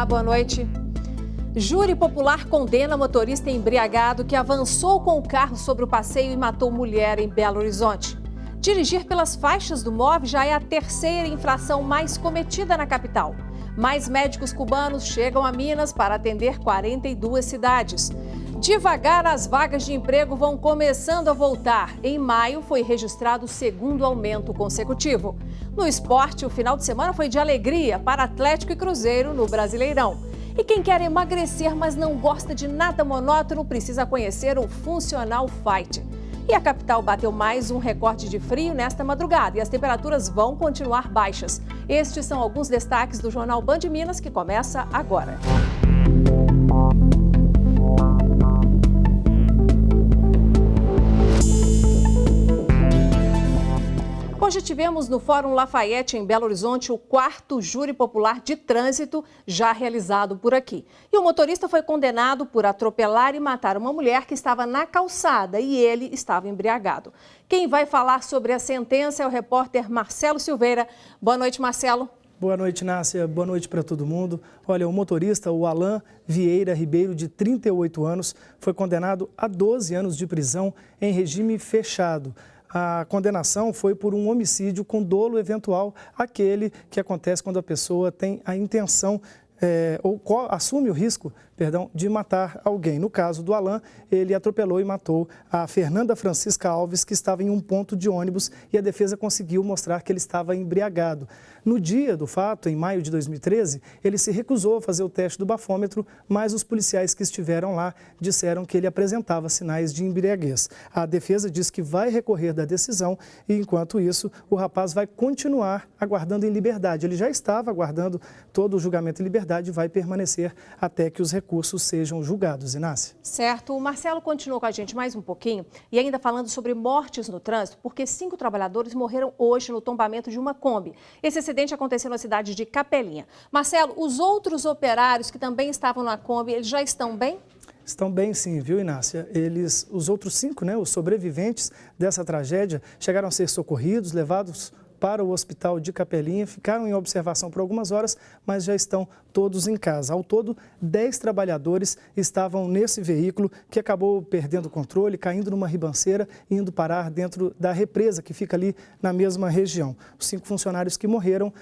Olá, boa noite. Júri popular condena motorista embriagado que avançou com o carro sobre o passeio e matou mulher em Belo Horizonte. Dirigir pelas faixas do MOVE já é a terceira infração mais cometida na capital. Mais médicos cubanos chegam a Minas para atender 42 cidades. Devagar, as vagas de emprego vão começando a voltar. Em maio, foi registrado o segundo aumento consecutivo. No esporte, o final de semana foi de alegria para Atlético e Cruzeiro no Brasileirão. E quem quer emagrecer, mas não gosta de nada monótono, precisa conhecer o Funcional Fight. E a capital bateu mais um recorde de frio nesta madrugada e as temperaturas vão continuar baixas. Estes são alguns destaques do Jornal Band Minas, que começa agora. Hoje tivemos no Fórum Lafayette, em Belo Horizonte, o 4º Júri Popular de Trânsito já realizado por aqui. E o motorista foi condenado por atropelar e matar uma mulher que estava na calçada e ele estava embriagado. Quem vai falar sobre a sentença é o repórter Marcelo Silveira. Boa noite, Marcelo. Boa noite, Nácia. Boa noite para todo mundo. Olha, o motorista, o Alan Vieira Ribeiro, de 38 anos, foi condenado a 12 anos de prisão em regime fechado. A condenação foi por um homicídio com dolo eventual, aquele que acontece quando a pessoa tem a intenção ou assume o risco, de matar alguém. No caso do Alan, ele atropelou e matou a Fernanda Francisca Alves, que estava em um ponto de ônibus, e a defesa conseguiu mostrar que ele estava embriagado. No dia do fato, em maio de 2013, ele se recusou a fazer o teste do bafômetro, mas os policiais que estiveram lá disseram que ele apresentava sinais de embriaguez. A defesa diz que vai recorrer da decisão e, enquanto isso, o rapaz vai continuar aguardando em liberdade. Ele já estava aguardando todo o julgamento em liberdade e vai permanecer até que os recursos sejam julgados. Inácia. Certo. O Marcelo continuou com a gente mais um pouquinho e ainda falando sobre mortes no trânsito, porque 5 trabalhadores morreram hoje no tombamento de uma Kombi. Esse acidente aconteceu na cidade de Capelinha. Marcelo, os outros operários que também estavam na Kombi, eles já estão bem? Estão bem sim, viu, Inácia? Os outros 5, os sobreviventes dessa tragédia, chegaram a ser socorridos, levados para o hospital de Capelinha, ficaram em observação por algumas horas, mas já estão todos em casa. Ao todo, 10 trabalhadores estavam nesse veículo que acabou perdendo o controle, caindo numa ribanceira e indo parar dentro da represa que fica ali na mesma região. Os 5 funcionários que morreram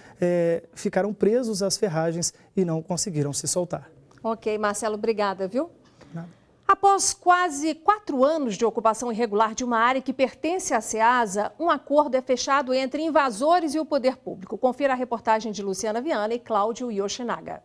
ficaram presos às ferragens e não conseguiram se soltar. Ok, Marcelo, obrigada, viu? Nada. Após quase 4 anos de ocupação irregular de uma área que pertence à SEASA, um acordo é fechado entre invasores e o poder público. Confira a reportagem de Luciana Viana e Cláudio Yoshinaga.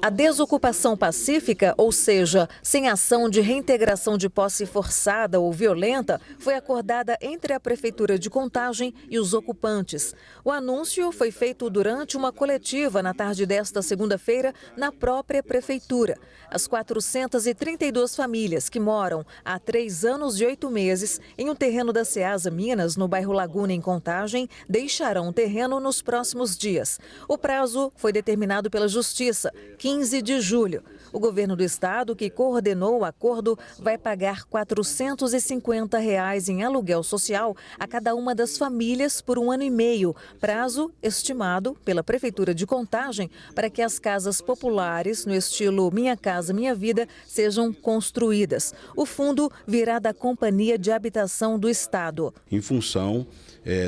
A desocupação pacífica, ou seja, sem ação de reintegração de posse forçada ou violenta, foi acordada entre a Prefeitura de Contagem e os ocupantes. O anúncio foi feito durante uma coletiva na tarde desta segunda-feira na própria Prefeitura. As 432 famílias que moram há 3 anos e 8 meses em um terreno da SEASA Minas, no bairro Laguna, em Contagem, deixarão o terreno nos próximos dias. O prazo foi determinado pela Justiça, 15 de julho. O governo do estado, que coordenou o acordo, vai pagar R$ 450 em aluguel social a cada uma das famílias por 1 ano e meio, prazo estimado pela Prefeitura de Contagem para que as casas populares, no estilo Minha Casa Minha Vida, sejam construídas. O fundo virá da Companhia de Habitação do Estado. Em função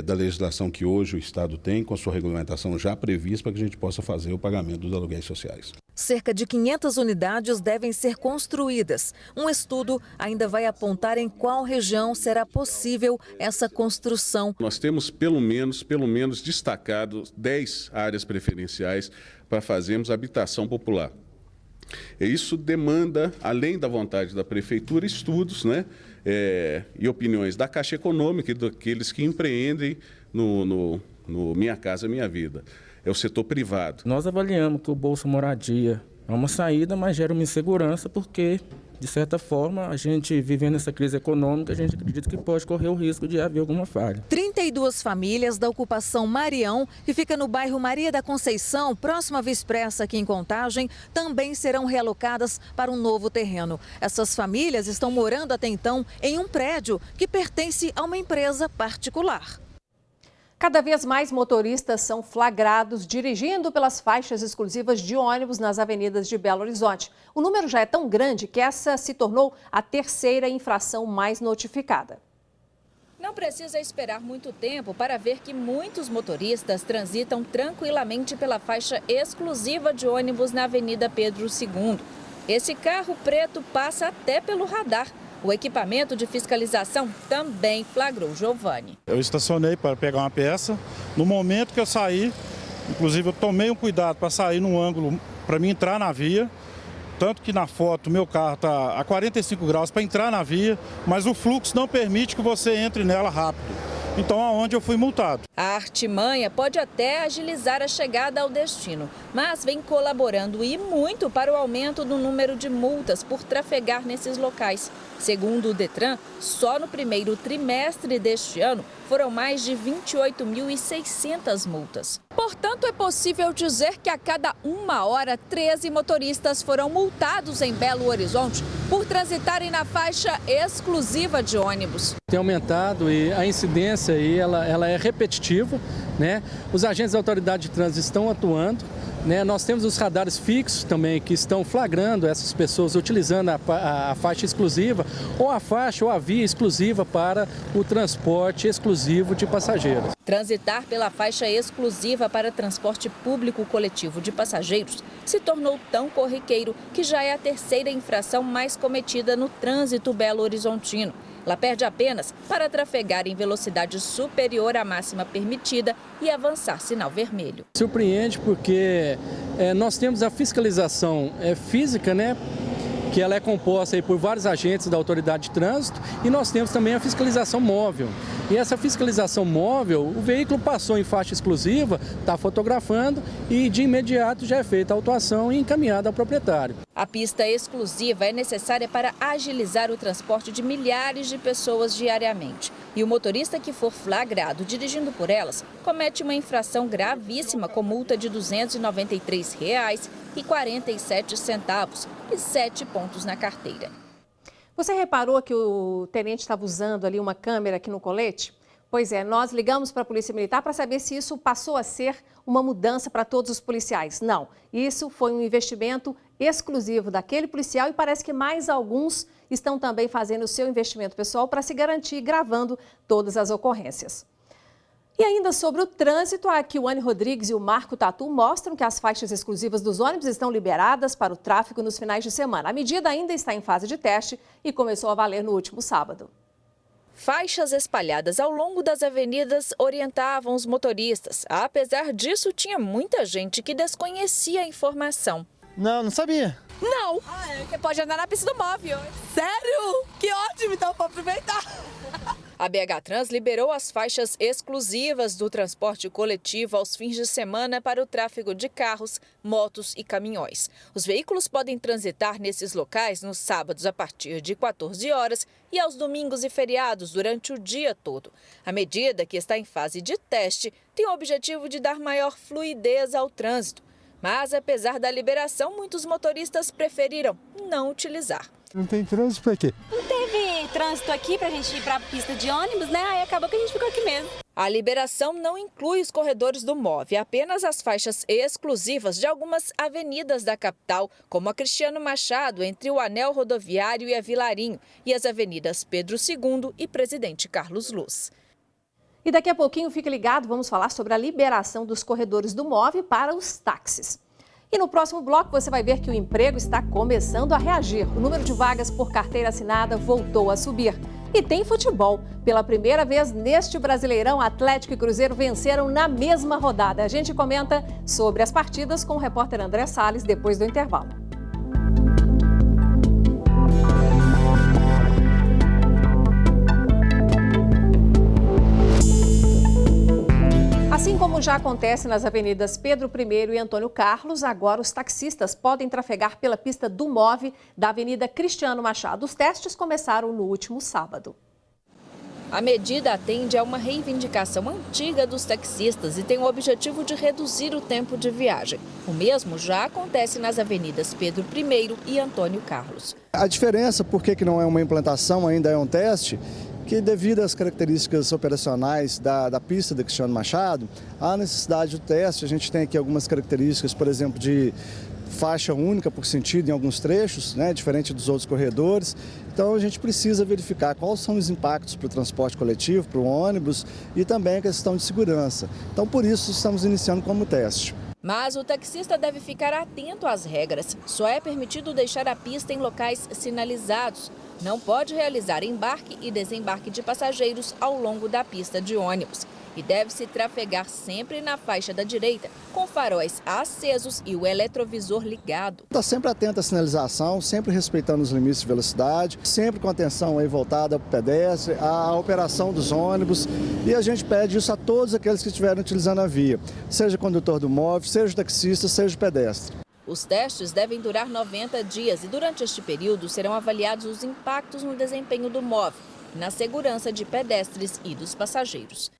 da legislação que hoje o Estado tem, com a sua regulamentação já prevista, para que a gente possa fazer o pagamento dos aluguéis sociais. Cerca de 500 unidades devem ser construídas. Um estudo ainda vai apontar em qual região será possível essa construção. Nós temos pelo menos destacado 10 áreas preferenciais para fazermos habitação popular. Isso demanda, além da vontade da Prefeitura, estudos, e opiniões da Caixa Econômica e daqueles que empreendem no Minha Casa Minha Vida. É o setor privado. Nós avaliamos que o Bolsa Moradia é uma saída, mas gera uma insegurança porque, de certa forma, a gente vivendo essa crise econômica, a gente acredita que pode correr o risco de haver alguma falha. 32 famílias da ocupação Marião, que fica no bairro Maria da Conceição, próxima à Via Expressa aqui em Contagem, também serão realocadas para um novo terreno. Essas famílias estão morando até então em um prédio que pertence a uma empresa particular. Cada vez mais motoristas são flagrados dirigindo pelas faixas exclusivas de ônibus nas avenidas de Belo Horizonte. O número já é tão grande que essa se tornou a terceira infração mais notificada. Não precisa esperar muito tempo para ver que muitos motoristas transitam tranquilamente pela faixa exclusiva de ônibus na Avenida Pedro II. Esse carro preto passa até pelo radar. O equipamento de fiscalização também flagrou Giovanni. Eu estacionei para pegar uma peça. No momento que eu saí, inclusive eu tomei um cuidado para sair num ângulo para mim entrar na via. Tanto que na foto meu carro está a 45 graus para entrar na via, mas o fluxo não permite que você entre nela rápido. Então, aonde eu fui multado. A artimanha pode até agilizar a chegada ao destino, mas vem colaborando e muito para o aumento do número de multas por trafegar nesses locais. Segundo o Detran, só no primeiro trimestre deste ano foram mais de 28.600 multas. Portanto, é possível dizer que a cada 1 hora, 13 motoristas foram multados em Belo Horizonte por transitarem na faixa exclusiva de ônibus. Tem aumentado e a incidência aí, ela é repetitiva, né? Os agentes da autoridade de trânsito estão atuando, né? Nós temos os radares fixos também que estão flagrando essas pessoas utilizando a faixa exclusiva ou a faixa ou a via exclusiva para o transporte exclusivo de passageiros. Transitar pela faixa exclusiva para transporte público coletivo de passageiros se tornou tão corriqueiro que já é a terceira infração mais cometida no trânsito belo-horizontino. Ela perde apenas para trafegar em velocidade superior à máxima permitida e avançar sinal vermelho. Surpreende porque nós temos a fiscalização física, né? Que ela é composta aí por vários agentes da autoridade de trânsito, e nós temos também a fiscalização móvel. E essa fiscalização móvel, o veículo passou em faixa exclusiva, está fotografando e de imediato já é feita a autuação e encaminhada ao proprietário. A pista exclusiva é necessária para agilizar o transporte de milhares de pessoas diariamente. E o motorista que for flagrado dirigindo por elas comete uma infração gravíssima com multa de R$ 293,47 e 7 pontos na carteira. Você reparou que o tenente estava usando ali uma câmera aqui no colete? Pois é, nós ligamos para a Polícia Militar para saber se isso passou a ser uma mudança para todos os policiais. Não, isso foi um investimento exclusivo daquele policial e parece que mais alguns estão também fazendo o seu investimento pessoal para se garantir gravando todas as ocorrências. E ainda sobre o trânsito, a Kiwane Rodrigues e o Marco Tatu mostram que as faixas exclusivas dos ônibus estão liberadas para o tráfego nos finais de semana. A medida ainda está em fase de teste e começou a valer no último sábado. Faixas espalhadas ao longo das avenidas orientavam os motoristas. Apesar disso, tinha muita gente que desconhecia a informação. Não sabia. Não! Você pode andar na pista do móvel. Sério? Que ótimo, então vou aproveitar. A BH Trans liberou as faixas exclusivas do transporte coletivo aos fins de semana para o tráfego de carros, motos e caminhões. Os veículos podem transitar nesses locais nos sábados a partir de 14 horas e aos domingos e feriados durante o dia todo. A medida, que está em fase de teste, tem o objetivo de dar maior fluidez ao trânsito. Mas, apesar da liberação, muitos motoristas preferiram não utilizar. Não tem trânsito para quê? Não teve trânsito aqui pra gente ir pra pista de ônibus, né? Aí acabou que a gente ficou aqui mesmo. A liberação não inclui os corredores do MOVE, apenas as faixas exclusivas de algumas avenidas da capital, como a Cristiano Machado, entre o Anel Rodoviário e a Vilarinho, e as avenidas Pedro II e Presidente Carlos Luz. E daqui a pouquinho, fique ligado, vamos falar sobre a liberação dos corredores do MOVE para os táxis. E no próximo bloco você vai ver que o emprego está começando a reagir. O número de vagas por carteira assinada voltou a subir. E tem futebol. Pela primeira vez neste Brasileirão, Atlético e Cruzeiro venceram na mesma rodada. A gente comenta sobre as partidas com o repórter André Salles depois do intervalo. Assim como já acontece nas avenidas Pedro I e Antônio Carlos, agora os taxistas podem trafegar pela pista do MOVE da Avenida Cristiano Machado. Os testes começaram no último sábado. A medida atende a uma reivindicação antiga dos taxistas e tem o objetivo de reduzir o tempo de viagem. O mesmo já acontece nas avenidas Pedro I e Antônio Carlos. A diferença, por que não é uma implantação, ainda é um teste, que devido às características operacionais da pista da Cristiano Machado, há necessidade do teste. A gente tem aqui algumas características, por exemplo, de faixa única por sentido em alguns trechos, né, diferente dos outros corredores. Então a gente precisa verificar quais são os impactos para o transporte coletivo, para o ônibus e também a questão de segurança. Então por isso estamos iniciando como teste. Mas o taxista deve ficar atento às regras. Só é permitido deixar a pista em locais sinalizados. Não pode realizar embarque e desembarque de passageiros ao longo da pista de ônibus. E deve-se trafegar sempre na faixa da direita, com faróis acesos e o eletrovisor ligado. Está sempre atento à sinalização, sempre respeitando os limites de velocidade, sempre com atenção aí voltada para o pedestre, à operação dos ônibus. E a gente pede isso a todos aqueles que estiverem utilizando a via, seja condutor do móvel, seja taxista, seja pedestre. Os testes devem durar 90 dias e durante este período serão avaliados os impactos no desempenho do móvel, na segurança de pedestres e dos passageiros.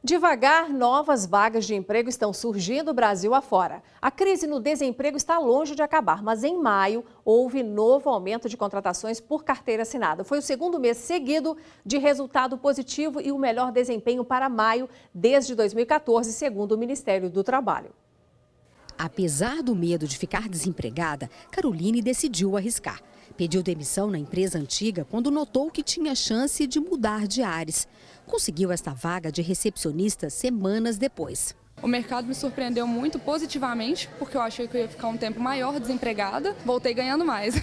Devagar, novas vagas de emprego estão surgindo Brasil afora. A crise no desemprego está longe de acabar, mas em maio houve novo aumento de contratações por carteira assinada. Foi o segundo mês seguido de resultado positivo e o melhor desempenho para maio desde 2014, segundo o Ministério do Trabalho. Apesar do medo de ficar desempregada, Caroline decidiu arriscar. Pediu demissão na empresa antiga quando notou que tinha chance de mudar de ares. Conseguiu esta vaga de recepcionista semanas depois. O mercado me surpreendeu muito positivamente, porque eu achei que eu ia ficar um tempo maior desempregada. Voltei ganhando mais.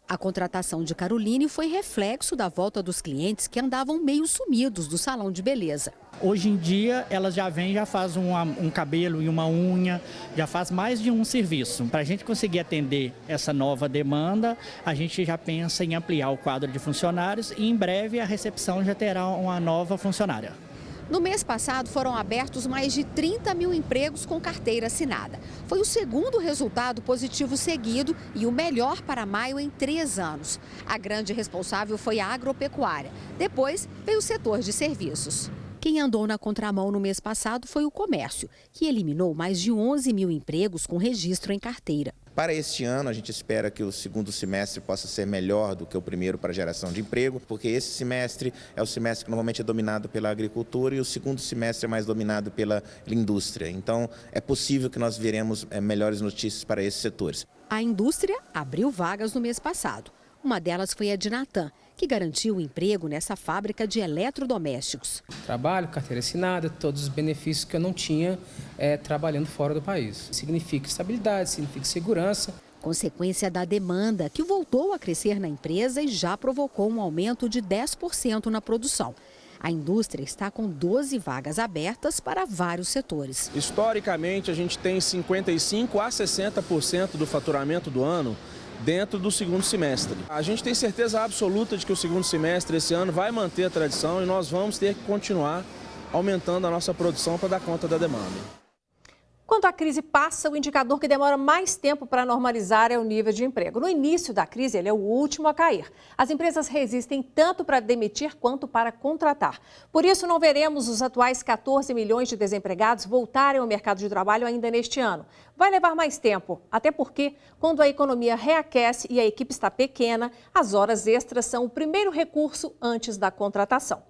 A contratação de Caroline foi reflexo da volta dos clientes que andavam meio sumidos do salão de beleza. Hoje em dia, elas já vêm, já faz um cabelo e uma unha, já faz mais de um serviço. Para a gente conseguir atender essa nova demanda, a gente já pensa em ampliar o quadro de funcionários e em breve a recepção já terá uma nova funcionária. No mês passado, foram abertos mais de 30 mil empregos com carteira assinada. Foi o segundo resultado positivo seguido e o melhor para maio em 3 anos. A grande responsável foi a agropecuária. Depois veio o setor de serviços. Quem andou na contramão no mês passado foi o comércio, que eliminou mais de 11 mil empregos com registro em carteira. Para este ano, a gente espera que o segundo semestre possa ser melhor do que o primeiro para a geração de emprego, porque esse semestre é o semestre que normalmente é dominado pela agricultura e o segundo semestre é mais dominado pela indústria. Então, é possível que nós veremos melhores notícias para esses setores. A indústria abriu vagas no mês passado. Uma delas foi a de Natan, que garantiu o emprego nessa fábrica de eletrodomésticos. Trabalho, carteira assinada, todos os benefícios que eu não tinha trabalhando fora do país. Significa estabilidade, significa segurança. Consequência da demanda, que voltou a crescer na empresa e já provocou um aumento de 10% na produção. A indústria está com 12 vagas abertas para vários setores. Historicamente, a gente tem 55% a 60% do faturamento do ano dentro do segundo semestre. A gente tem certeza absoluta de que o segundo semestre esse ano vai manter a tradição e nós vamos ter que continuar aumentando a nossa produção para dar conta da demanda. Quando a crise passa, o indicador que demora mais tempo para normalizar é o nível de emprego. No início da crise, ele é o último a cair. As empresas resistem tanto para demitir quanto para contratar. Por isso, não veremos os atuais 14 milhões de desempregados voltarem ao mercado de trabalho ainda neste ano. Vai levar mais tempo, até porque, quando a economia reaquece e a equipe está pequena, as horas extras são o primeiro recurso antes da contratação.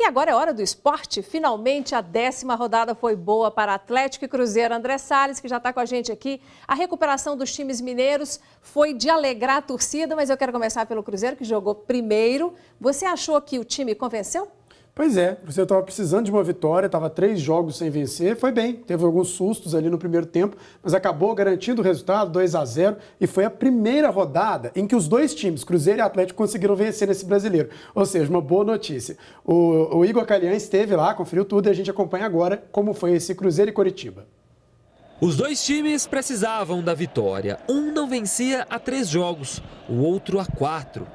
E agora é hora do esporte. Finalmente, a 10ª rodada foi boa para Atlético e Cruzeiro. André Salles, que já está com a gente aqui. A recuperação dos times mineiros foi de alegrar a torcida, mas eu quero começar pelo Cruzeiro, que jogou primeiro. Você achou que o time convenceu? Pois é, o Cruzeiro estava precisando de uma vitória, estava 3 jogos sem vencer, foi bem, teve alguns sustos ali no primeiro tempo, mas acabou garantindo o resultado, 2-0, e foi a primeira rodada em que os dois times, Cruzeiro e Atlético, conseguiram vencer nesse brasileiro. Ou seja, uma boa notícia. O Igor Calhã esteve lá, conferiu tudo e a gente acompanha agora como foi esse Cruzeiro e Coritiba. Os dois times precisavam da vitória. Um não vencia há 3 jogos, o outro há 4.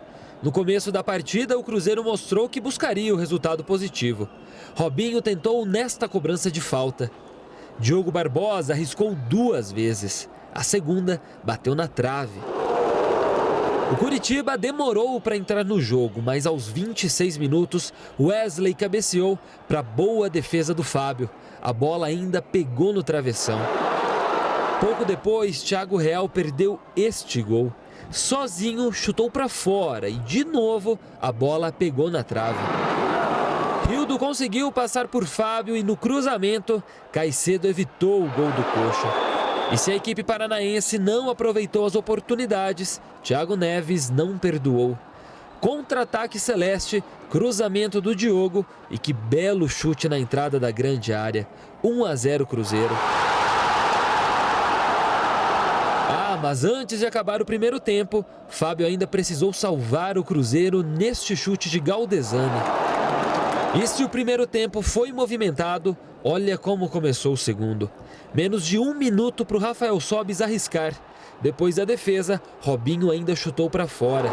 No começo da partida, o Cruzeiro mostrou que buscaria o resultado positivo. Robinho tentou nesta cobrança de falta. Diogo Barbosa arriscou 2 vezes. A segunda bateu na trave. O Coritiba demorou para entrar no jogo, mas aos 26 minutos, Wesley cabeceou para boa defesa do Fábio. A bola ainda pegou no travessão. Pouco depois, Thiago Real perdeu este gol. Sozinho, chutou para fora e, de novo, a bola pegou na trave. Rildo conseguiu passar por Fábio e, no cruzamento, Caicedo evitou o gol do Coxa. E se a equipe paranaense não aproveitou as oportunidades, Thiago Neves não perdoou. Contra-ataque celeste, cruzamento do Diogo e que belo chute na entrada da grande área. 1-0 Cruzeiro. Mas antes de acabar o primeiro tempo, Fábio ainda precisou salvar o Cruzeiro neste chute de Galdesani. E se o primeiro tempo foi movimentado, olha como começou o segundo. Menos de 1 minuto para o Rafael Sobis arriscar. Depois da defesa, Robinho ainda chutou para fora.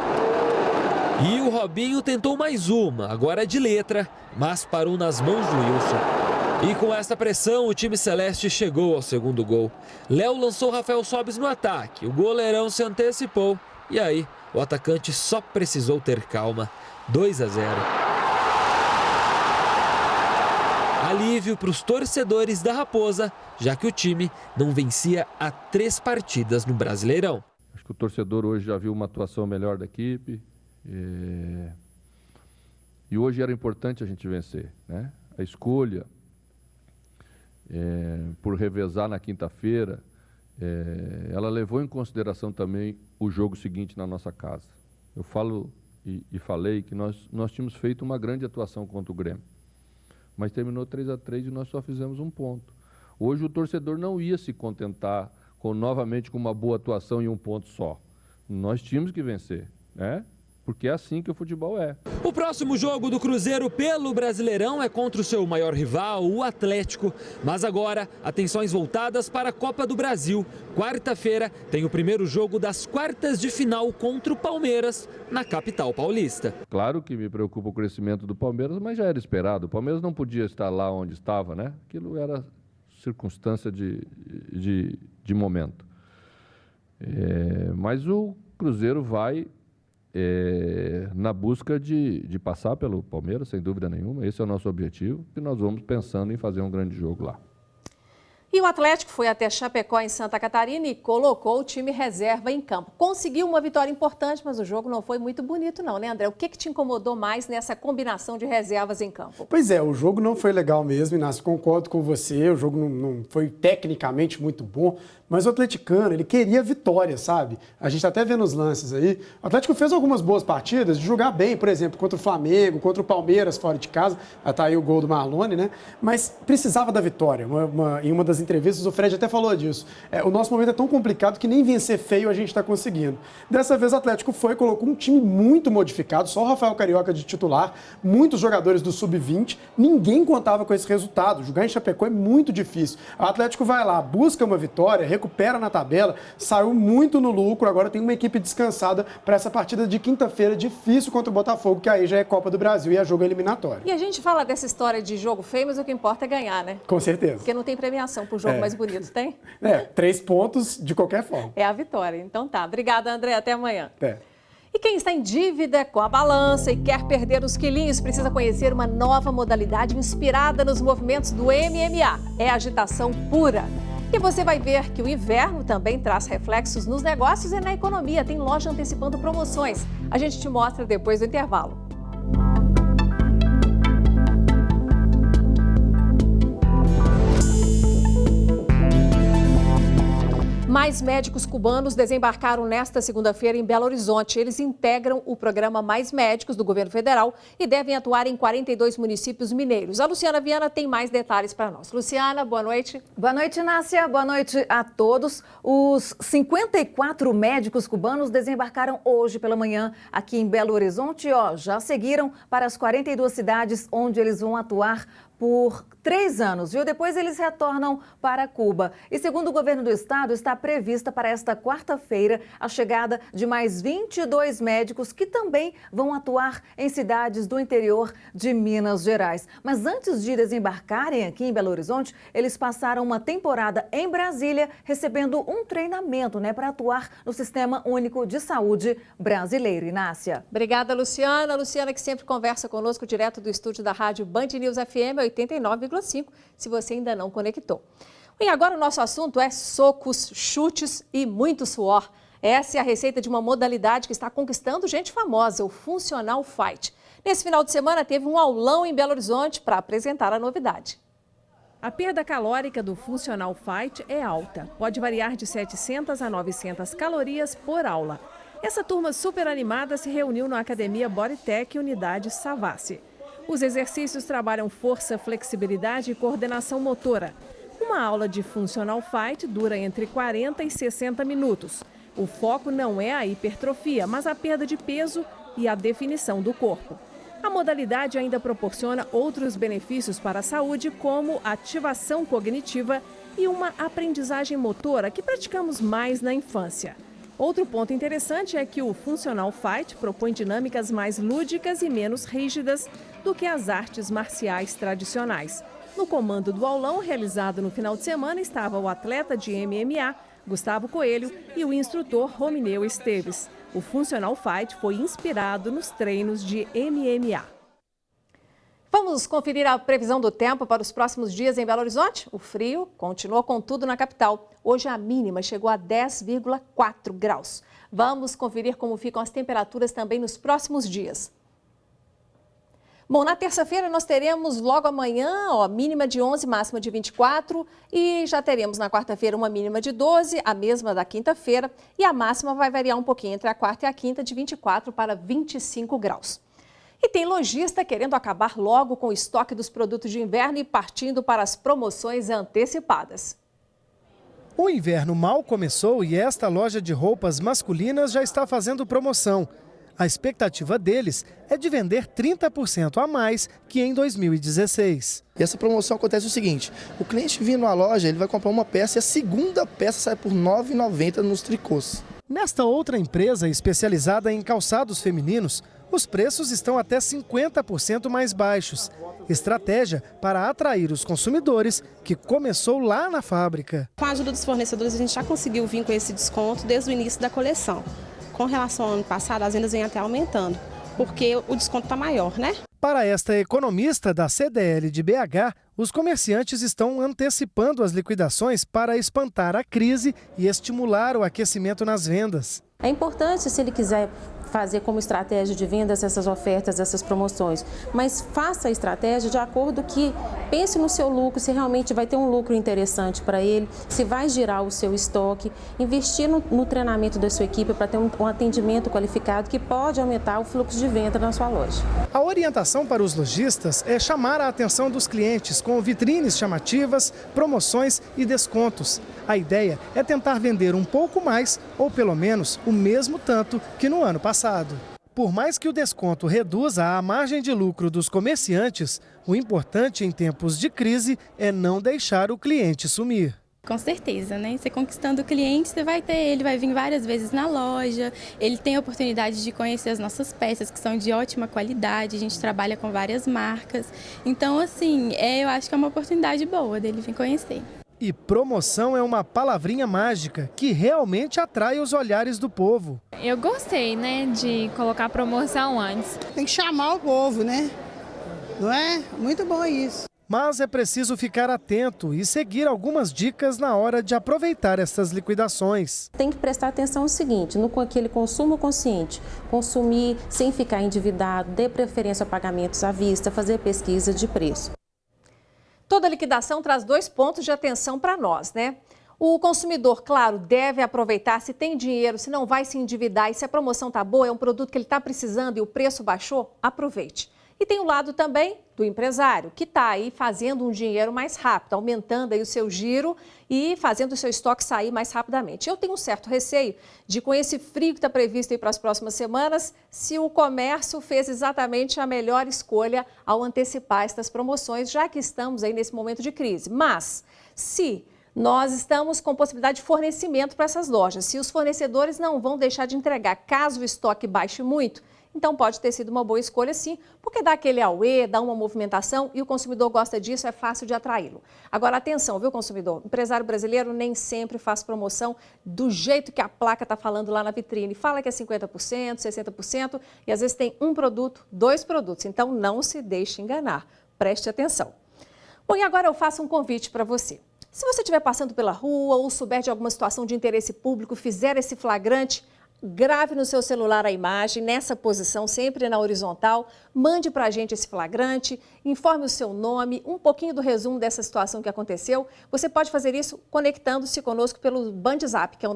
E o Robinho tentou mais uma, agora de letra, mas parou nas mãos do Wilson. E com essa pressão, o time celeste chegou ao segundo gol. Léo lançou Rafael Sobis no ataque, o goleirão se antecipou e aí o atacante só precisou ter calma. 2-0. Alívio para os torcedores da Raposa, já que o time não vencia há 3 partidas no Brasileirão. Acho que o torcedor hoje já viu uma atuação melhor da equipe. E hoje era importante a gente vencer, né? A escolha por revezar na quinta-feira, ela levou em consideração também o jogo seguinte na nossa casa. Eu falo e falei que nós tínhamos feito uma grande atuação contra o Grêmio, mas terminou 3-3 e nós só fizemos 1 ponto. Hoje o torcedor não ia se contentar novamente com uma boa atuação e 1 ponto só. Nós tínhamos que vencer, né? Porque é assim que o futebol é. O próximo jogo do Cruzeiro pelo Brasileirão é contra o seu maior rival, o Atlético. Mas agora, atenções voltadas para a Copa do Brasil. Quarta-feira tem o primeiro jogo das quartas de final contra o Palmeiras, na capital paulista. Claro que me preocupa o crescimento do Palmeiras, mas já era esperado. O Palmeiras não podia estar lá onde estava, né? Aquilo era circunstância de momento. Mas o Cruzeiro vai na busca de passar pelo Palmeiras, sem dúvida nenhuma. Esse é o nosso objetivo e nós vamos pensando em fazer um grande jogo lá. E o Atlético foi até Chapecó, em Santa Catarina, e colocou o time reserva em campo. Conseguiu uma vitória importante, mas o jogo não foi muito bonito não, né, André? O que te incomodou mais nessa combinação de reservas em campo? Pois é, o jogo não foi legal mesmo, Inácio, concordo com você. O jogo não foi tecnicamente muito bom, mas o atleticano, ele queria vitória, sabe? A gente tá até vendo os lances aí. O Atlético fez algumas boas partidas, de jogar bem, por exemplo, contra o Flamengo, contra o Palmeiras fora de casa. Tá aí o gol do Marlone, né? Mas precisava da vitória. Em uma das entrevistas, o Fred até falou disso. O nosso momento é tão complicado que nem vencer feio a gente está conseguindo. Dessa vez o Atlético colocou um time muito modificado, só o Rafael Carioca de titular, muitos jogadores do Sub-20, ninguém contava com esse resultado. Jogar em Chapecó é muito difícil. O Atlético vai lá, busca uma vitória, recupera na tabela, saiu muito no lucro, agora tem uma equipe descansada para essa partida de quinta-feira difícil contra o Botafogo, que aí já é Copa do Brasil e é jogo eliminatório. E a gente fala dessa história de jogo feio, mas o que importa é ganhar, né? Com certeza. Porque não tem premiação pro jogo mais bonito, tem? 3 pontos de qualquer forma. É a vitória. Então tá. Obrigada, André. Até amanhã. Até. E quem está em dívida com a balança e quer perder os quilinhos precisa conhecer uma nova modalidade inspirada nos movimentos do MMA. É agitação pura. E você vai ver que o inverno também traz reflexos nos negócios e na economia. Tem loja antecipando promoções. A gente te mostra depois do intervalo. Mais médicos cubanos desembarcaram nesta segunda-feira em Belo Horizonte. Eles integram o programa Mais Médicos do governo federal e devem atuar em 42 municípios mineiros. A Luciana Viana tem mais detalhes para nós. Luciana, boa noite. Boa noite, Inácia. Boa noite a todos. Os 54 médicos cubanos desembarcaram hoje pela manhã aqui em Belo Horizonte. Já seguiram para as 42 cidades onde eles vão atuar por 3 anos, viu? Depois eles retornam para Cuba. E segundo o governo do estado, está prevista para esta quarta-feira a chegada de mais 22 médicos que também vão atuar em cidades do interior de Minas Gerais. Mas antes de desembarcarem aqui em Belo Horizonte, eles passaram uma temporada em Brasília recebendo um treinamento, para atuar no Sistema Único de Saúde brasileiro. Inácia. Obrigada, Luciana. Luciana que sempre conversa conosco direto do estúdio da rádio Band News FM 89,5, se você ainda não conectou. E agora o nosso assunto é socos, chutes e muito suor. Essa é a receita de uma modalidade que está conquistando gente famosa, o Funcional Fight. Nesse final de semana teve um aulão em Belo Horizonte para apresentar a novidade. A perda calórica do Funcional Fight é alta. Pode variar de 700 a 900 calorias por aula. Essa turma super animada se reuniu na Academia Bodytech Unidade Savassi. Os exercícios trabalham força, flexibilidade e coordenação motora. Uma aula de Funcional Fight dura entre 40 e 60 minutos. O foco não é a hipertrofia, mas a perda de peso e a definição do corpo. A modalidade ainda proporciona outros benefícios para a saúde, como ativação cognitiva e uma aprendizagem motora que praticamos mais na infância. Outro ponto interessante é que o Funcional Fight propõe dinâmicas mais lúdicas e menos rígidas do que as artes marciais tradicionais. No comando do aulão, realizado no final de semana, estava o atleta de MMA, Gustavo Coelho, e o instrutor Romineu Esteves. O Funcional Fight foi inspirado nos treinos de MMA. Vamos conferir a previsão do tempo para os próximos dias em Belo Horizonte? O frio continua com tudo na capital. Hoje a mínima chegou a 10,4 graus. Vamos conferir como ficam as temperaturas também nos próximos dias. Bom, na terça-feira nós teremos logo amanhã, mínima de 11, máxima de 24 e já teremos na quarta-feira uma mínima de 12, a mesma da quinta-feira, e a máxima vai variar um pouquinho entre a quarta e a quinta, de 24 para 25 graus. E tem lojista querendo acabar logo com o estoque dos produtos de inverno e partindo para as promoções antecipadas. O inverno mal começou e esta loja de roupas masculinas já está fazendo promoção. A expectativa deles é de vender 30% a mais que em 2016. E essa promoção acontece o seguinte: o cliente vindo à loja, ele vai comprar uma peça e a segunda peça sai por R$ 9,90 nos tricôs. Nesta outra empresa especializada em calçados femininos, os preços estão até 50% mais baixos. Estratégia para atrair os consumidores, que começou lá na fábrica. Com a ajuda dos fornecedores, a gente já conseguiu vir com esse desconto desde o início da coleção. Com relação ao ano passado, as vendas vêm até aumentando, porque o desconto está maior, né? Para esta economista da CDL de BH, os comerciantes estão antecipando as liquidações para espantar a crise e estimular o aquecimento nas vendas. É importante, se ele quiser fazer como estratégia de vendas essas ofertas, essas promoções, mas faça a estratégia de acordo que pense no seu lucro, se realmente vai ter um lucro interessante para ele, se vai girar o seu estoque, investir no treinamento da sua equipe para ter um atendimento qualificado que pode aumentar o fluxo de venda na sua loja. A orientação para os lojistas é chamar a atenção dos clientes com vitrines chamativas, promoções e descontos. A ideia é tentar vender um pouco mais ou pelo menos o mesmo tanto que no ano passado. Por mais que o desconto reduza a margem de lucro dos comerciantes, o importante em tempos de crise é não deixar o cliente sumir. Com certeza, né? Você conquistando o cliente, você vai ter, ele vai vir várias vezes na loja, ele tem a oportunidade de conhecer as nossas peças, que são de ótima qualidade, a gente trabalha com várias marcas. Então, assim, eu acho que é uma oportunidade boa dele vir conhecer. E promoção é uma palavrinha mágica que realmente atrai os olhares do povo. Eu gostei, né, de colocar promoção antes. Tem que chamar o povo, né? Não é? Muito bom isso. Mas é preciso ficar atento e seguir algumas dicas na hora de aproveitar essas liquidações. Tem que prestar atenção no seguinte, no aquele consumo consciente, consumir sem ficar endividado, dê preferência a pagamentos à vista, fazer pesquisa de preço. Toda liquidação traz 2 pontos de atenção para nós, né? O consumidor, claro, deve aproveitar se tem dinheiro, se não vai se endividar e se a promoção está boa, é um produto que ele está precisando e o preço baixou, aproveite. E tem o lado também do empresário, que está aí fazendo um dinheiro mais rápido, aumentando aí o seu giro e fazendo o seu estoque sair mais rapidamente. Eu tenho um certo receio de, com esse frio que está previsto aí para as próximas semanas, se o comércio fez exatamente a melhor escolha ao antecipar estas promoções, já que estamos aí nesse momento de crise. Mas, se nós estamos com possibilidade de fornecimento para essas lojas, se os fornecedores não vão deixar de entregar caso o estoque baixe muito, então pode ter sido uma boa escolha sim, porque dá aquele auê, dá uma movimentação e o consumidor gosta disso, é fácil de atraí-lo. Agora atenção, viu, consumidor? O empresário brasileiro nem sempre faz promoção do jeito que a placa está falando lá na vitrine. Fala que é 50%, 60% e às vezes tem um produto, 2 produtos. Então não se deixe enganar, preste atenção. Bom, e agora eu faço um convite para você. Se você estiver passando pela rua ou souber de alguma situação de interesse público, fizer esse flagrante, grave no seu celular a imagem, nessa posição, sempre na horizontal, mande para a gente esse flagrante, informe o seu nome, um pouquinho do resumo dessa situação que aconteceu. Você pode fazer isso conectando-se conosco pelo BandZap, que é o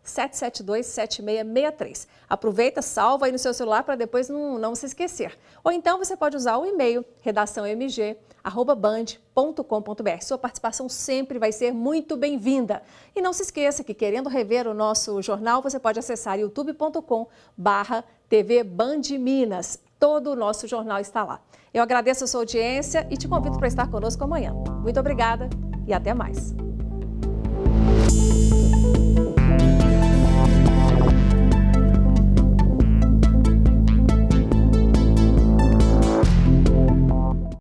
99-772-7663. Aproveita, salva aí no seu celular para depois não se esquecer. Ou então você pode usar o e-mail redaçãomg@band.com.br. Sua participação sempre vai ser muito bem-vinda. E não se esqueça que, querendo rever o nosso jornal, você pode acessar youtube.com/TV Band Minas. Todo o nosso jornal está lá. Eu agradeço a sua audiência e te convido para estar conosco amanhã. Muito obrigada e até mais.